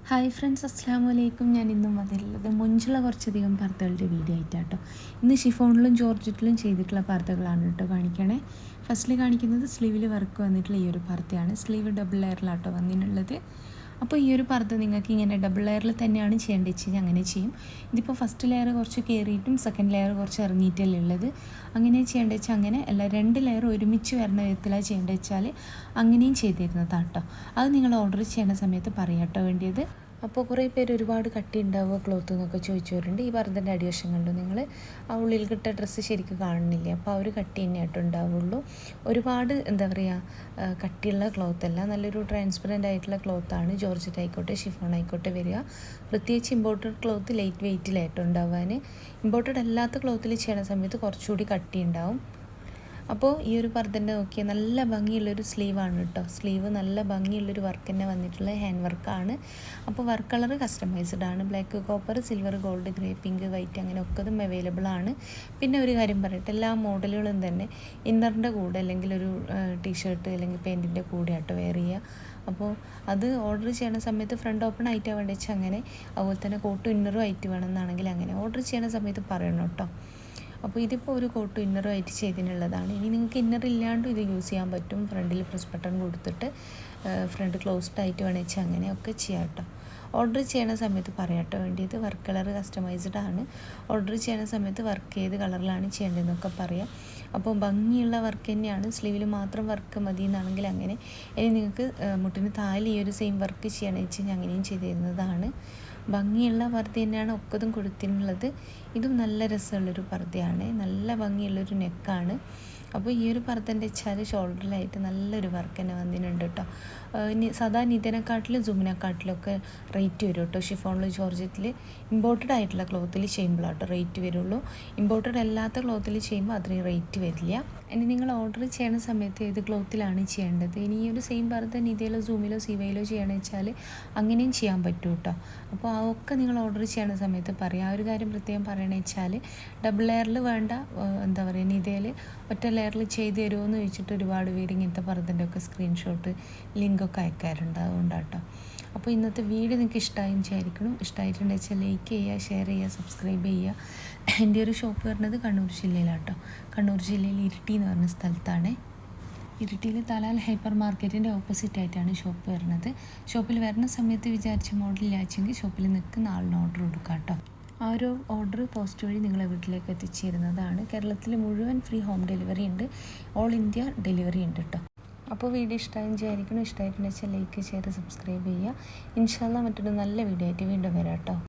Hi friends, അസ്സലാമു അലൈക്കും. ഞാൻ ഇന്നും അതിലുള്ളത് മൊഞ്ചുള്ള കുറച്ചധികം പർദ്ദകളുടെ വീഡിയോ ആയിട്ടാട്ടോ. ഇന്ന് ഷിഫോണിലും ജോർജറ്റിലും ചെയ്തിട്ടുള്ള പർദ്ദകളാണ് കേട്ടോ കാണിക്കണേ. ഫസ്റ്റിൽ കാണിക്കുന്നത് സ്ലീവിൽ വർക്ക് വന്നിട്ടുള്ള ഈ ഒരു പർദ്ദയാണ്. സ്ലീവ് ഡബിൾ ലെയറിലാട്ടോ വന്നിട്ടുള്ളത്. അപ്പോൾ ഈ ഒരു പർദ്ദ നിങ്ങൾക്ക് ഇങ്ങനെ ഡബിൾ ലെയറിൽ തന്നെയാണ് ചെയ്യേണ്ടത് വെച്ച് കഴിഞ്ഞാൽ അങ്ങനെ ചെയ്യും. ഇതിപ്പോൾ ഫസ്റ്റ് ലെയർ കുറച്ച് കയറിയിട്ടും സെക്കൻഡ് ലെയർ കുറച്ച് ഇറങ്ങിയിട്ടല്ലേ ഉള്ളത്. അങ്ങനെ ചെയ്യേണ്ടത് വെച്ചാൽ അങ്ങനെ അല്ല, രണ്ട് ലെയർ ഒരുമിച്ച് വരുന്ന വിധത്തിലാണ് ചെയ്യേണ്ടത് വെച്ചാൽ അങ്ങനെയും ചെയ്തിരുന്നതാട്ടോ. അത് നിങ്ങൾ ഓർഡർ ചെയ്യുന്ന സമയത്ത് പറയാട്ടോ വേണ്ടിയത്. അപ്പോൾ കുറേ പേര് ഒരുപാട് കട്ടി ഉണ്ടാവുക ക്ലോത്ത് എന്നൊക്കെ ചോദിച്ചവരുണ്ട്. ഈ പർദ്ദൻ്റെ അടിവശം കണ്ടു നിങ്ങൾ, ആ ഉള്ളിൽ കിട്ട ഡ്രസ്സ് ശരിക്കും കാണുന്നില്ല. അപ്പോൾ ആ ഒരു കട്ടി തന്നെയായിട്ട് ഉണ്ടാവുള്ളൂ. ഒരുപാട് എന്താ പറയുക കട്ടിയുള്ള ക്ലോത്തല്ല, നല്ലൊരു ട്രാൻസ്പെറൻ്റ് ആയിട്ടുള്ള ക്ലോത്താണ്. ജോർജറ്റ് ആയിക്കോട്ടെ ഷിഫോൺ ആയിക്കോട്ടെ വരിക. പ്രത്യേകിച്ച് ഇമ്പോർട്ടഡ് ക്ലോത്ത് ലൈറ്റ് വെയ്റ്റിലായിട്ട് ഉണ്ടാവാൻ. ഇമ്പോർട്ടഡ് അല്ലാത്ത ക്ലോത്തിൽ ചെയ്യണ സമയത്ത് കുറച്ചുകൂടി കട്ടി ഉണ്ടാവും. അപ്പോൾ ഈ ഒരു പർദ്ദൻ്റെ നോക്കിയാൽ നല്ല ഭംഗിയുള്ളൊരു സ്ലീവാണ് കേട്ടോ. സ്ലീവ് നല്ല ഭംഗിയുള്ളൊരു വർക്ക് തന്നെ വന്നിട്ടുള്ള ഹാൻഡ് വർക്കാണ്. അപ്പോൾ വർക്ക് കളർ കസ്റ്റമൈസ്ഡ് ആണ്. Black, copper, silver, gold, grey, pink, white അങ്ങനെ ഒക്കതും അവൈലബിൾ ആണ്. പിന്നെ ഒരു കാര്യം പറയട്ടെ, എല്ലാ മോഡലുകളും തന്നെ ഇന്നറിൻ്റെ കൂടെ അല്ലെങ്കിൽ ഒരു ടീഷർട്ട് അല്ലെങ്കിൽ പാൻറ്റിൻ്റെ കൂടെ ആട്ടോ വെയർ ചെയ്യുക. അപ്പോൾ അത് ഓർഡർ ചെയ്യണ സമയത്ത് ഫ്രണ്ട് ഓപ്പൺ ആയിട്ട് വേണ്ട വെച്ചാൽ അങ്ങനെ, അതുപോലെ തന്നെ കോട്ടും ഇന്നറും ആയിട്ട് വേണമെന്നാണെങ്കിൽ അങ്ങനെ ഓർഡർ ചെയ്യണ സമയത്ത് പറയണം കേട്ടോ. അപ്പോൾ ഇതിപ്പോൾ ഒരു കോട്ടും ഇന്നറും ആയിട്ട് ചെയ്തിട്ടുള്ളതാണ്. ഇനി നിങ്ങൾക്ക് ഇന്നർ ഇല്ലാണ്ടും ഇത് യൂസ് ചെയ്യാൻ പറ്റും. ഫ്രണ്ടിൽ പ്രസ് ബട്ടൺ കൊടുത്തിട്ട് ഫ്രണ്ട് ക്ലോസ്ഡ് ആയിട്ട് വേണമെച്ചാൽ അങ്ങനെയൊക്കെ ചെയ്യാം കേട്ടോ. ഓർഡർ ചെയ്യണ സമയത്ത് പറയാട്ടോ വേണ്ടിയത്. വർക്ക് കളർ കസ്റ്റമൈസ്ഡ് ആണ്. ഓർഡർ ചെയ്യണ സമയത്ത് വർക്ക് ഏത് കളറിലാണ് ചെയ്യേണ്ടതെന്നൊക്കെ പറയാം. അപ്പോൾ ഭംഗിയുള്ള വർക്ക് തന്നെയാണ്. സ്ലീവിൽ മാത്രം വർക്ക് മതി എന്നാണെങ്കിൽ അങ്ങനെ. ഇനി നിങ്ങൾക്ക് മുട്ടിന് താഴെ ഈ ഒരു സെയിം വർക്ക് ചെയ്യണമെന്ന് വെച്ച് കഴിഞ്ഞാൽ അങ്ങനെയും ചെയ്ത് തരുന്നതാണ്. ഭംഗിയുള്ള പർദ്ദ തന്നെയാണ് ഒക്കതും കൊടുത്തിട്ടുള്ളത്. ഇതും നല്ല രസമുള്ളൊരു പർദ്ദയാണ്. നല്ല ഭംഗിയുള്ളൊരു നെക്കാണ്. അപ്പോൾ ഈ ഒരു പർദ്ദൻ്റെ വെച്ചാൽ ഷോൾഡറിലായിട്ട് നല്ലൊരു വർക്ക് തന്നെ വന്നിട്ടുണ്ട് കേട്ടോ. സാധാ നിതനെക്കാട്ടിലും ജുമിനെക്കാട്ടിലൊക്കെ റേറ്റ് വരും കേട്ടോ. ഷിഫോണിൽ ജോർജറ്റിൽ ഇമ്പോർട്ടഡ് ആയിട്ടുള്ള ക്ലോത്തിൽ ചെയ്യുമ്പോഴാട്ടോ റേറ്റ് വരുള്ളൂ. ഇമ്പോർട്ടഡ് അല്ലാത്ത ക്ലോത്തിൽ ചെയ്യുമ്പോൾ അത്രയും റേറ്റ് വരില്ല. ഇനി നിങ്ങൾ ഓർഡർ ചെയ്യണ സമയത്ത് ഏത് ക്ലോത്തിലാണ് ചെയ്യേണ്ടത്. ഇനി ഈ ഒരു സെയിം പർദ്ദ നിതയിലോ സൂമിലോ സിവയിലോ ചെയ്യണമെന്ന് വെച്ചാൽ അങ്ങനെയും ചെയ്യാൻ പറ്റും കേട്ടോ. അപ്പോൾ അതൊക്കെ നിങ്ങൾ ഓർഡർ ചെയ്യണ സമയത്ത് പറയാം. ആ ഒരു കാര്യം പ്രത്യേകം പറയണമെന്ന് വെച്ചാൽ ഡബിൾ ലെയറിൽ വേണ്ട, എന്താ പറയുക, നിതയിൽ ഒറ്റ ലെയറിൽ ചെയ്ത് തരുമോ എന്ന് ചോദിച്ചിട്ട് ഒരുപാട് പേര് ഇങ്ങനത്തെ പർദ്ദൻ്റെ ഒക്കെ സ്ക്രീൻഷോട്ട് ലിങ്കൊക്കെ അയക്കാറുണ്ട്. അതുകൊണ്ടാട്ടോ. അപ്പോൾ ഇന്നത്തെ വീഡിയോ നിങ്ങൾക്ക് ഇഷ്ടമായെന്ന് വിചാരിക്കണം. ഇഷ്ടമായിട്ടുണ്ടെന്ന് വെച്ചാൽ ലൈക്ക് ചെയ്യുക, ഷെയർ ചെയ്യുക, സബ്സ്ക്രൈബ് ചെയ്യുക. എൻ്റെ ഒരു ഷോപ്പ് വരുന്നത് കണ്ണൂർ ജില്ലയിലാട്ടോ. കണ്ണൂർ ജില്ലയിൽ ഇരിട്ടി എന്ന് പറഞ്ഞ സ്ഥലത്താണ്. ഇരിട്ടിയിൽ തലാൽ ഹൈപ്പർ മാർക്കറ്റിൻ്റെ ഓപ്പോസിറ്റ് ആയിട്ടാണ് ഷോപ്പ് വരുന്നത്. ഷോപ്പിൽ വരുന്ന സമയത്ത് വിചാരിച്ച മോഡലില്ലാച്ചെങ്കിൽ ഷോപ്പിൽ നിൽക്കുന്ന ആളിന് ഓർഡർ കൊടുക്കാം കേട്ടോ. ആ ഒരു ഓർഡർ പോസ്റ്റ് വഴി നിങ്ങളെ വീട്ടിലേക്ക് എത്തിച്ചേരുന്നതാണ്. കേരളത്തിൽ മുഴുവൻ ഫ്രീ ഹോം ഡെലിവറി ഉണ്ട്. ഓൾ ഇന്ത്യ ഡെലിവറി ഉണ്ട് കേട്ടോ. അപ്പോൾ വീഡിയോ ഇഷ്ടമായി വിചാരിക്കണം. ഇഷ്ടമായിട്ടുണ്ടെന്ന് വെച്ചാൽ ലൈക്ക്, ഷെയർ, സബ്സ്ക്രൈബ് ചെയ്യുക. ഇൻഷാല്ലാ മറ്റൊരു നല്ല വീഡിയോ ആയിട്ട് വീണ്ടും വരാം കേട്ടോ.